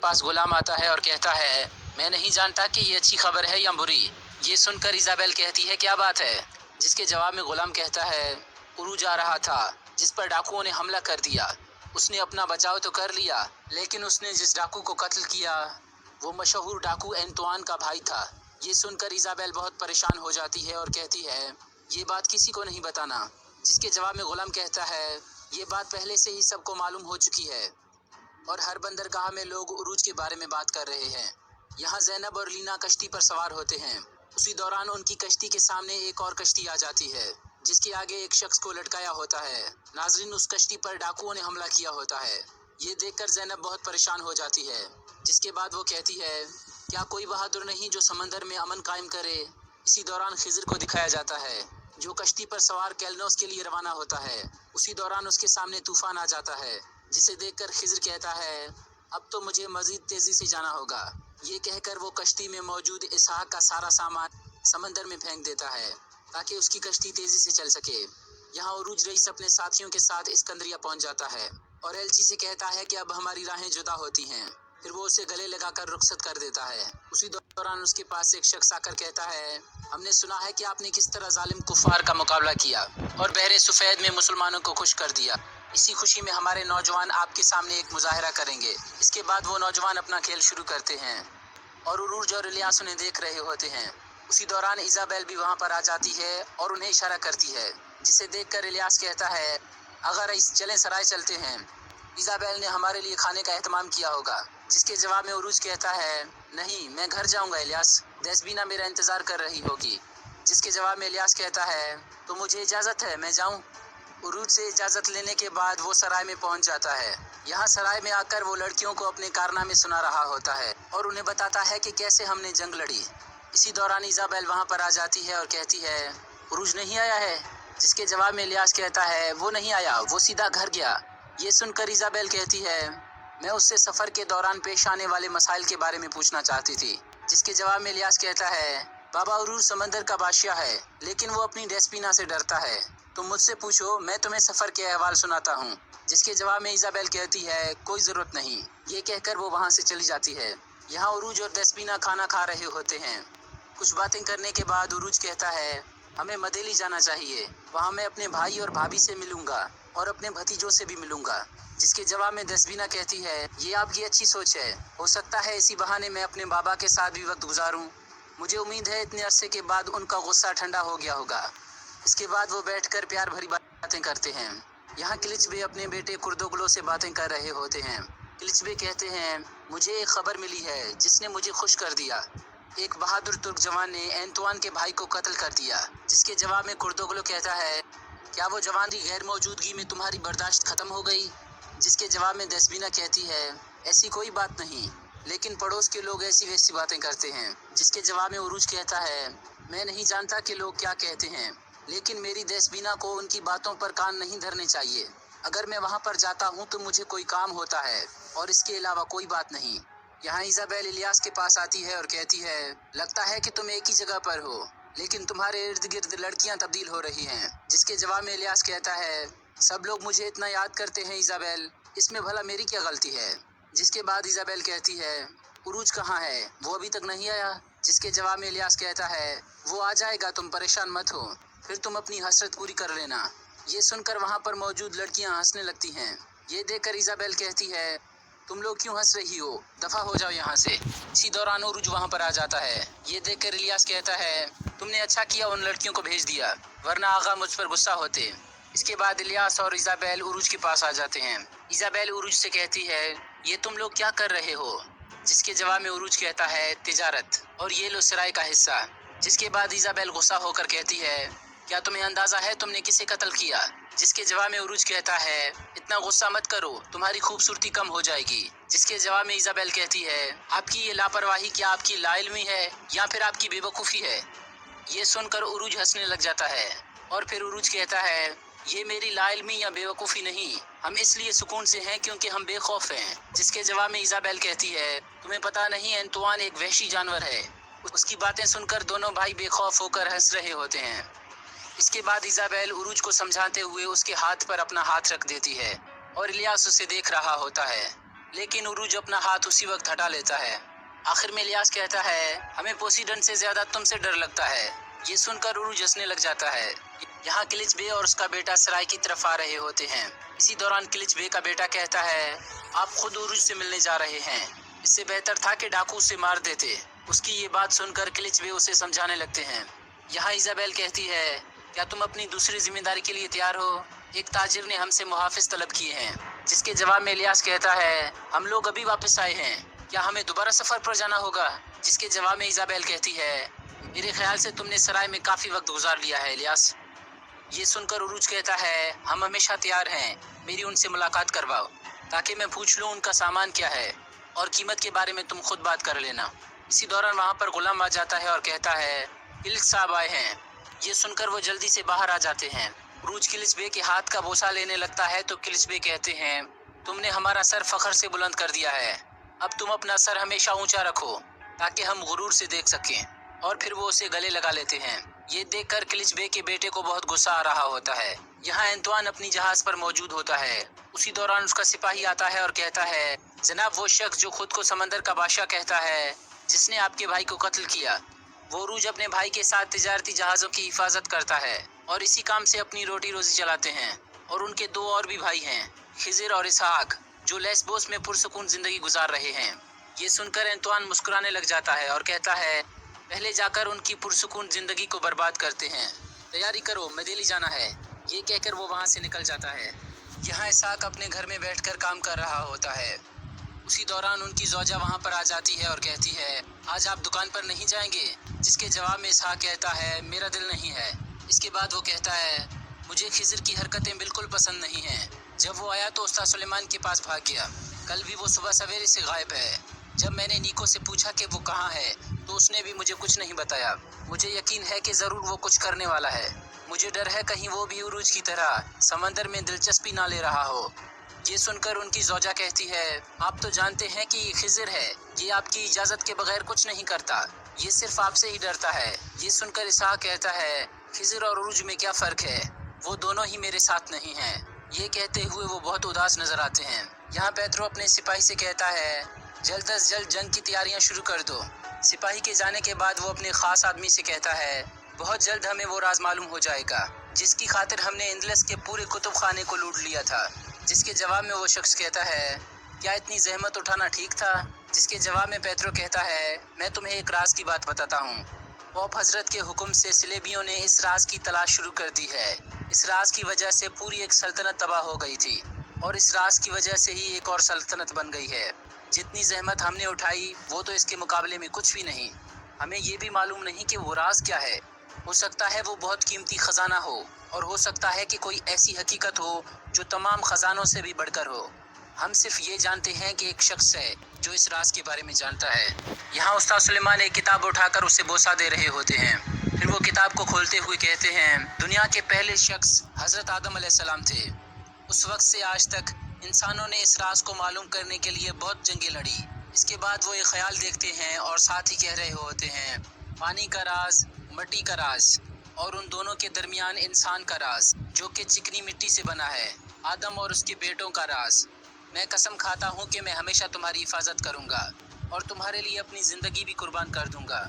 पास गुलाम आता है और कहता है, मैं नहीं जानता कि ये अच्छी खबर है या बुरी। ये सुनकर इजाबेल कहती है, क्या बात है? जिसके जवाब में गुलाम कहता है, उरूज आ रहा था जिस पर डाकुओं ने हमला कर दिया। उसने अपना बचाव तो कर लिया, लेकिन उसने जिस डाकू को कत्ल किया वो मशहूर डाकू एंतुआन का भाई था। ये सुनकर इजाबेल बहुत परेशान हो जाती है और कहती है, ये बात किसी को नहीं बताना। जिसके जवाब में गुलाम कहता है, ये बात पहले से ही सबको मालूम हो चुकी है और हर बंदरगाह में लोग उरूज के बारे में बात कर रहे हैं। यहाँ ज़ैनब और लीना कश्ती पर सवार होते हैं। उसी दौरान उनकी कश्ती के सामने एक और कश्ती आ जाती है जिसके आगे एक शख्स को लटकाया होता है। नाजरीन, उस कश्ती पर डाकुओं ने हमला किया होता है। ये देखकर ज़ैनब बहुत परेशान हो जाती है। जिसके बाद वो कहती है, क्या कोई बहादुर नहीं जो समंदर में अमन कायम करे? इसी दौरान खिज़र को दिखाया जाता है जो कश्ती पर सवार कैलनोस के लिए रवाना होता है। उसी दौरान उसके सामने तूफान आ जाता है जिसे देखकर खिज़र कहता है, अब तो मुझे मज़ीद तेज़ी से जाना होगा। ये कहकर वो कश्ती में मौजूद इसहाक का सारा सामान समंदर में फेंक देता है ताकि उसकी कश्ती तेज़ी से चल सके। यहाँ उरूज रईस अपने साथियों के साथ इस्कंदरिया पहुँच जाता है और एलची से कहता है कि अब हमारी राहें जुदा होती हैं। फिर वो उसे गले लगाकर रुखसत कर देता है। उसी दौरान उसके पास एक शख्स आकर कहता है, हमने सुना है कि आपने किस तरह जालिम कुफार का मुकाबला किया और बहरे सफ़ेद में मुसलमानों को खुश कर दिया। इसी खुशी में हमारे नौजवान आपके सामने एक मुजाहरा करेंगे। इसके बाद वो नौजवान अपना खेल शुरू करते हैं और उरूज और इलियास उन्हें देख रहे होते हैं। उसी दौरान इजाबेल भी वहाँ पर आ जाती है और उन्हें इशारा करती है, जिसे देखकर इलियास कहता है, अगर रईस चलें सराय चलते हैं। इजाबेल ने हमारे लिए खाने का एहतमाम किया होगा। जिसके जवाब में उरूज कहता है, नहीं, मैं घर जाऊँगा इलियास, देसबीना मेरा इंतज़ार कर रही होगी। जिसके जवाब में इलियास कहता है, तो मुझे इजाज़त है, मैं जाऊँ? उरूज से इजाज़त लेने के बाद वो सराय में पहुंच जाता है। यहाँ सराय में आकर वो लड़कियों को अपने कारनामे सुना रहा होता है और उन्हें बताता है कि कैसे हमने जंग लड़ी। इसी दौरान इजाबेल वहाँ पर आ जाती है और कहती है, उरूज नहीं आया है? जिसके जवाब में इलियास कहता है, वो नहीं आया, वो सीधा घर गया। ये सुनकर इजाबेल कहती है, मैं उससे सफ़र के दौरान पेश आने वाले मसाइल के बारे में पूछना चाहती थी। जिसके जवाब में इलियास कहता है, बाबा उरूज समंदर का बादशाह है, लेकिन वो अपनी डेस्पीना से डरता है। तुम मुझसे पूछो, मैं तुम्हें सफ़र के अहवाल सुनाता हूँ। जिसके जवाब में इजाबेल कहती है, कोई ज़रूरत नहीं। ये कहकर वो वहाँ से चली जाती है। यहाँ उरूज और डेस्पीना खाना खा रहे होते हैं। कुछ बातें करने के बाद उरूज कहता है, हमें मदेली जाना चाहिए, वहाँ मैं अपने भाई और भाभी से मिलूँगा और अपने भतीजों से भी मिलूँगा। जिसके जवाब में डेस्पीना कहती है, ये आपकी अच्छी सोच है, हो सकता है इसी बहाने मैं अपने बाबा के साथ भी वक्त गुजारूँ। मुझे उम्मीद है इतने अरसे के बाद उनका गुस्सा ठंडा हो गया होगा। इसके बाद वो बैठकर प्यार भरी बातें करते हैं। यहाँ किलिचबे अपने बेटे कुर्दोगलो से बातें कर रहे होते हैं। किलिचबे कहते हैं, मुझे एक खबर मिली है जिसने मुझे खुश कर दिया। एक बहादुर तुर्क जवान ने एंतुआन के भाई को कत्ल कर दिया। जिसके जवाब में कुर्दोगलो कहता है, क्या वो जवान की गैर मौजूदगी में तुम्हारी बर्दाश्त खत्म हो गई? जिसके जवाब में देसबीना कहती है, ऐसी कोई बात नहीं, लेकिन पड़ोस के लोग ऐसी वैसी बातें करते हैं। जिसके जवाब में उरूज कहता है, मैं नहीं जानता कि लोग क्या कहते हैं, लेकिन मेरी देसबीना को उनकी बातों पर कान नहीं धरने चाहिए। अगर मैं वहाँ पर जाता हूँ तो मुझे कोई काम होता है और इसके अलावा कोई बात नहीं। यहाँ इजाबेल इलियास के पास आती है और कहती है, लगता है कि तुम एक ही जगह पर हो, लेकिन तुम्हारे इर्द गिर्द लड़कियाँ तब्दील हो रही हैं। जिसके जवाब में इलियास कहता है, सब लोग मुझे इतना याद करते हैं इजाबेल, इसमें भला मेरी क्या गलती है? जिसके बाद इजाबेल कहती है, उरूज कहाँ है? वो अभी तक नहीं आया? जिसके जवाब में इलियास कहता है, वो आ जाएगा, तुम परेशान मत हो, फिर तुम अपनी हसरत पूरी कर लेना। ये सुनकर वहाँ पर मौजूद लड़कियाँ हंसने लगती हैं। ये देखकर इजाबेल कहती है, तुम लोग क्यों हंस रही हो? दफा हो जाओ यहाँ से। इसी दौरान उरूज वहाँ पर आ जाता है। ये देखकर इलियास कहता है, तुमने अच्छा किया उन लड़कियों को भेज दिया, वरना आगा मुझ पर गुस्सा होते। इसके बाद इलियास और इजाबेल उरूज के पास आ जाते हैं। इजाबेल उरूज से कहती है, ये तुम लोग क्या कर रहे हो? जिसके जवाब में उरूज कहता है, तिजारत, और ये लो सराय का हिस्सा। जिसके बाद इजाबेल गुस्सा होकर कहती है, क्या तुम्हें अंदाजा है तुमने किसे कत्ल किया? जिसके जवाब में उरूज कहता है, इतना गुस्सा मत करो, तुम्हारी खूबसूरती कम हो जाएगी। जिसके जवाब में इजाबेल कहती है, आपकी ये लापरवाही क्या आपकी लाइल्मी है या फिर आपकी बेवकूफ़ी है? ये सुनकर उरूज हंसने लग जाता है और फिर उरूज कहता है, ये मेरी लाइल्मी या बेवकूफ़ी नहीं, हम इसलिए सुकून से हैं क्योंकि हम बेखौफ हैं। जिसके जवाब में इजाबेल कहती है, तुम्हें पता नहीं एंतुआन एक वहशी जानवर है। उसकी बातें सुनकर दोनों भाई बेखौफ होकर हंस रहे होते हैं। इसके बाद इजाबेल उरूज को समझाते हुए उसके हाथ पर अपना हाथ रख देती है और इलियास उसे देख रहा होता है। लेकिन उरूज अपना हाथ उसी वक्त हटा लेता है। आखिर में इलियास कहता है, हमें पोसीडन से ज्यादा तुमसे डर लगता है। ये सुनकर उरूज हंसने लग जाता है। यहाँ किलिच बे और उसका बेटा सराय की तरफ आ रहे होते हैं। इसी दौरान किलिच बे का बेटा कहता है, आप खुद उरूज से मिलने जा रहे हैं, इससे बेहतर था कि डाकू उसे मार देते। उसकी ये बात सुनकर किलिच बे उसे समझाने लगते हैं। यहाँ इजाबेल कहती है, क्या तुम अपनी दूसरी जिम्मेदारी के लिए तैयार हो? एक ताजिर ने हमसे मुहाफिज तलब किए हैं। जिसके जवाब में इलियास कहता है, हम लोग अभी वापस आए हैं, क्या हमें दोबारा सफर पर जाना होगा? जिसके जवाब में इजाबेल कहती है, मेरे ख्याल से तुमने सराय में काफी वक्त गुजार लिया है इलियास। ये सुनकर उरूज कहता है, हम हमेशा तैयार हैं, मेरी उनसे मुलाकात करवाओ ताकि मैं पूछ लूँ उनका सामान क्या है और कीमत के बारे में तुम खुद बात कर लेना। इसी दौरान वहाँ पर गुलाम आ जाता है और कहता है, किलिच साहब आए हैं। ये सुनकर वो जल्दी से बाहर आ जाते हैं। उरूज किलिच बे के हाथ का बोसा लेने लगता है तो किलिच बे कहते हैं, तुमने हमारा सर फखर से बुलंद कर दिया है, अब तुम अपना सर हमेशा ऊंचा रखो ताकि हम गुरूर से देख सकें। और फिर वो उसे गले लगा लेते हैं। ये देखकर किलिच बे के बेटे को बहुत गुस्सा आ रहा होता है। यहाँ एंतवान अपनी जहाज पर मौजूद होता है। उसी दौरान उसका सिपाही आता है और कहता है, जनाब वो शख्स जो खुद को समंदर का बादशाह कहता है, जिसने आपके भाई को कत्ल किया, वो उरूज अपने भाई के साथ तिजारती जहाज़ों की हिफाजत करता है और इसी काम से अपनी रोटी रोजी चलाते हैं। और उनके दो और भी भाई हैं, खिजिर और इसहाक, जो लेस्बोस में पुरसुकून जिंदगी गुजार रहे हैं। ये सुनकर एंतवान मुस्कुराने लग जाता है और कहता है, पहले जाकर उनकी पुरसुकून जिंदगी को बर्बाद करते हैं, तैयारी करो, मदेली जाना है। ये कहकर वो वहाँ से निकल जाता है। यहाँ इसहाक अपने घर में बैठकर काम कर रहा होता है। उसी दौरान उनकी ज़ौजा वहाँ पर आ जाती है और कहती है, आज आप दुकान पर नहीं जाएंगे? जिसके जवाब में इसहाक कहता है, मेरा दिल नहीं है। इसके बाद वो कहता है, मुझे खिजिर की हरकतें बिल्कुल पसंद नहीं हैं। जब वो आया तो उस्ताद सुलेमान के पास भाग गया। कल भी वो सुबह सवेरे से गायब है। जब मैंने नीको से पूछा कि वो कहाँ है तो उसने भी मुझे कुछ नहीं बताया। मुझे यकीन है कि ज़रूर वो कुछ करने वाला है। मुझे डर है कहीं वो भी उरूज की तरह समंदर में दिलचस्पी ना ले रहा हो। ये सुनकर उनकी ज़ौजा कहती है, आप तो जानते हैं कि ये खिजिर है, ये आपकी इजाज़त के बगैर कुछ नहीं करता, ये सिर्फ आपसे ही डरता है। ये सुनकर इसहाक कहता है, खिजिर और उरूज में क्या फ़र्क है, वो दोनों ही मेरे साथ नहीं हैं। ये कहते हुए वो बहुत उदास नजर आते हैं। यहाँ पेत्रो अपने सिपाही से कहता है, जल्द अज जल्द जंग की तैयारियां शुरू कर दो। सिपाही के जाने के बाद वो अपने खास आदमी से कहता है, बहुत जल्द हमें वो राज मालूम हो जाएगा जिसकी खातिर हमने इंदलस के पूरे कुतुब खाने को लूट लिया था। जिसके जवाब में वो शख्स कहता है, क्या इतनी जहमत उठाना ठीक था? जिसके जवाब में पेत्रो कहता है, मैं तुम्हें एक राज की बात बताता हूँ। पोप हजरत के हुक्म से सिलेबियों ने इस राज की तलाश शुरू कर दी है। इस राज की वजह से पूरी एक सल्तनत तबाह हो गई थी और इस राज की वजह से ही एक और सल्तनत बन गई है। जितनी जहमत हमने उठाई वो तो इसके मुकाबले में कुछ भी नहीं। हमें ये भी मालूम नहीं कि वो राज क्या है। हो सकता है वो बहुत कीमती खजाना हो और हो सकता है कि कोई ऐसी हकीकत हो जो तमाम खजानों से भी बढ़कर हो। हम सिर्फ ये जानते हैं कि एक शख्स है जो इस राज के बारे में जानता है। यहाँ उस्ताद सुलेमान एक किताब उठाकर उसे बोसा दे रहे होते हैं। फिर वो किताब को खोलते हुए कहते हैं, दुनिया के पहले शख्स हजरत आदम अलैहिस्सलाम थे। उस वक्त से आज तक इंसानों ने इस राज को मालूम करने के लिए बहुत जंगें लड़ी। इसके बाद वो एक ख्याल देखते हैं और साथ ही कह रहे होते हैं, पानी का राज, मिट्टी का राज और उन दोनों के दरमियान इंसान का राज जो कि चिकनी मिट्टी से बना है, आदम और उसके बेटों का राज। मैं कसम खाता हूँ कि मैं हमेशा तुम्हारी हिफाजत करूँगा और तुम्हारे लिए अपनी ज़िंदगी भी कुर्बान कर दूँगा।